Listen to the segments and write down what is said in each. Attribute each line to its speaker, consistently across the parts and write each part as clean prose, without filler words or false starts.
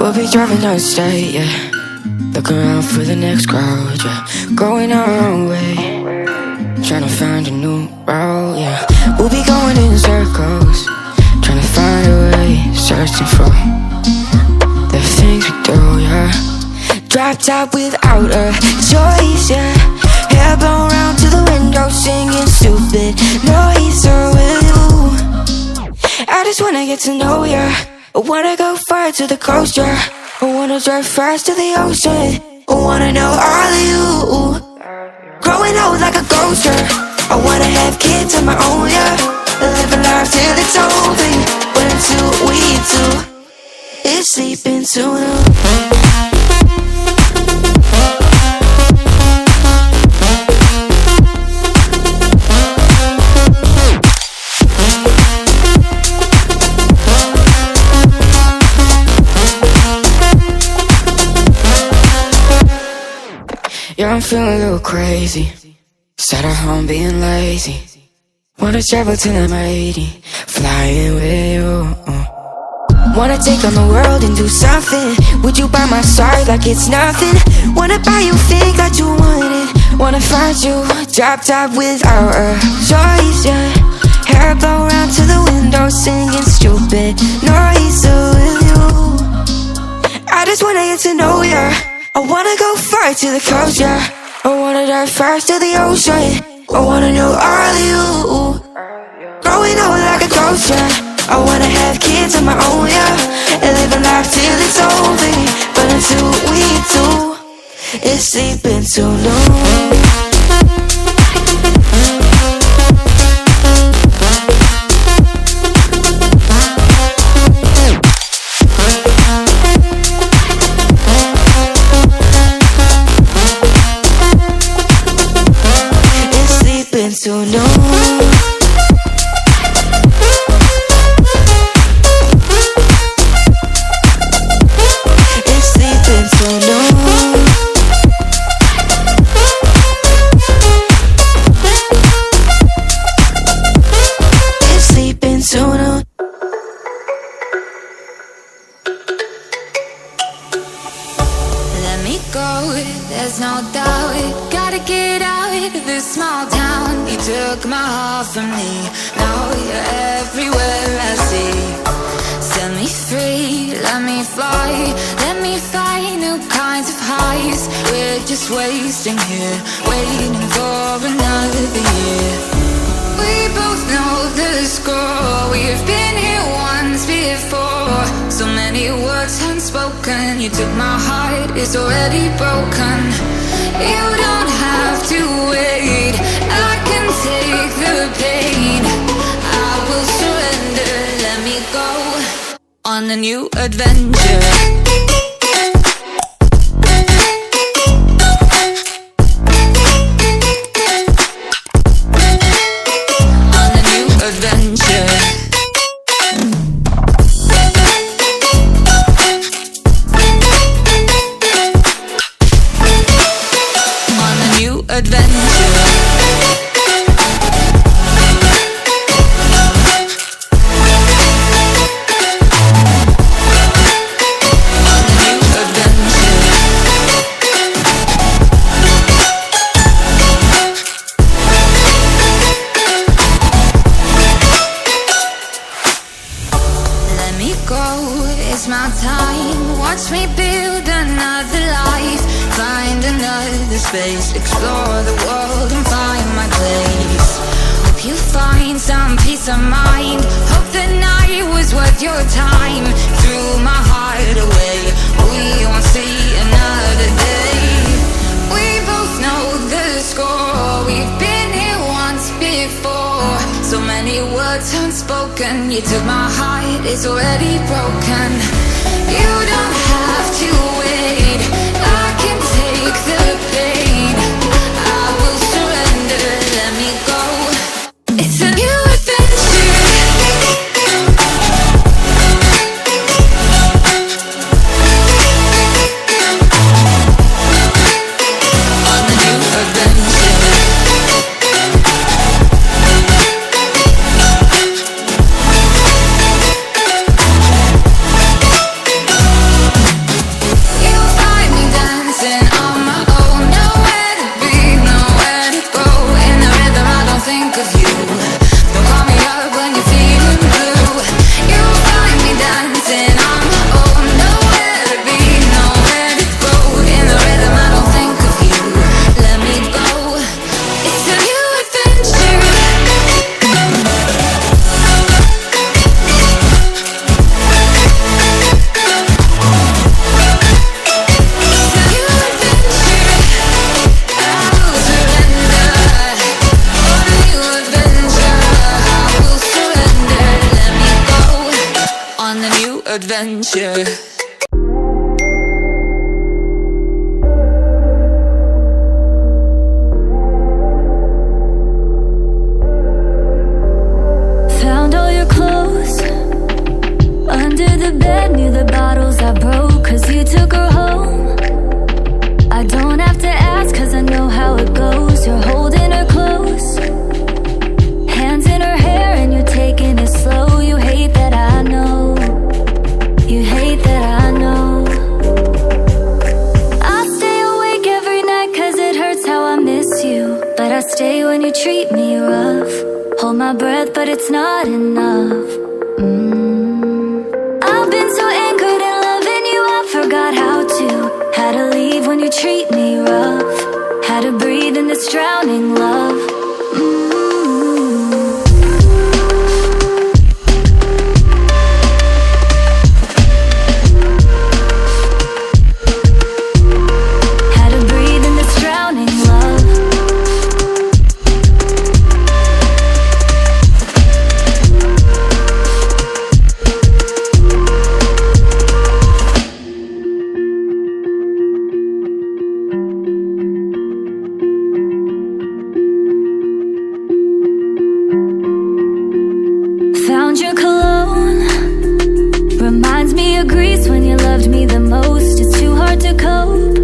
Speaker 1: We'll be driving down the state, yeah. Looking around for the next crowd, yeah. Going our own way, trying to find a new route, yeah. We'll be going in circles, trying to find a way, searching for the things we do, yeah. Drop top without a choice, yeah. Hair blown round to the window, singing stupid noises with you. I just wanna get to know ya. I wanna go far to the coast, yeah. I wanna drive fast to the ocean. I wanna know all of you. Growing old like a ghost, yeah. I wanna have kids of my own, yeah. Live a life till it's over. But until we do, it's sleeping sooner. Yeah, I'm feeling a little crazy. Sat at home being lazy. Wanna travel till I'm 80, flying with you. Wanna take on the world and do something. Would you by my side like it's nothing? Wanna buy you things that you wanted. Wanna find you, drop top without a choice, yeah. Hair blow round to the window, singing stupid noises with you. I just wanna get to know ya. I wanna go far to the coast, yeah. I wanna dive fast to the ocean. I wanna know all of you. Growing old like a ghost, yeah. I wanna have kids of my own, yeah. And live a life till it's over. But until we do, it's sleeping too long. Too long. It's sleeping too long. It's sleeping too long.
Speaker 2: Let me go, there's no doubt. Gotta get out of this small town. You took my heart from me, now you're everywhere I see. Set me free, let me fly. Let me find new kinds of highs. We're just wasting here, waiting for another year. We both know the score. We've been here once before. So many words unspoken. You took my heart, it's already broken. You don't have to wait, I can take the pain. I will surrender, let me go on a new adventure. Explore the world and find my place. Hope you find some peace of mind. Hope the night was worth your time. Threw my heart away, we won't see another day. We both know the score. We've been here once before. So many words unspoken. You took my heart, it's already broken. You don't have to wait, I can take the pain. I will surrender, let me go. It's a new adventure. On a new adventure. adventure.
Speaker 3: Found all your clothes under the bed near the bottles I broke, 'cause you took her home. I don't have to ask, 'cause I know how it goes. You're holding her close, hands in her hair, and you're taking it slow. You hate that I know, you hate that I know. I stay awake every night 'cause it hurts how I miss you, but I stay when you treat me rough. Hold my breath, but it's not enough. I've been so anchored in loving you, I forgot how to. How to leave when you treat me rough. How to breathe in this drowning love. How to breathe in this drowning love. Found your cologne, reminds me of Greece when you loved me the most. It's too hard to cope.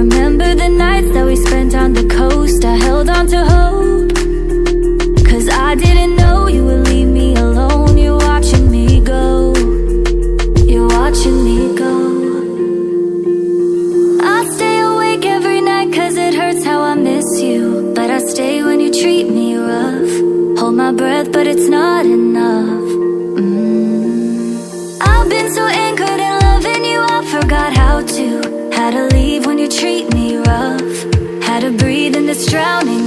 Speaker 3: Remember the nights that we spent on the coast. I held on to hope, 'cause I didn't know you would leave me alone. You're watching me go, you're watching me go. I stay awake every night 'cause it hurts how I miss you, but I stay when you treat me rough. Hold my breath, but it's not enough. I've been so anchored in loving you, I forgot how to. How to leave when you treat me rough. How to breathe in this drowning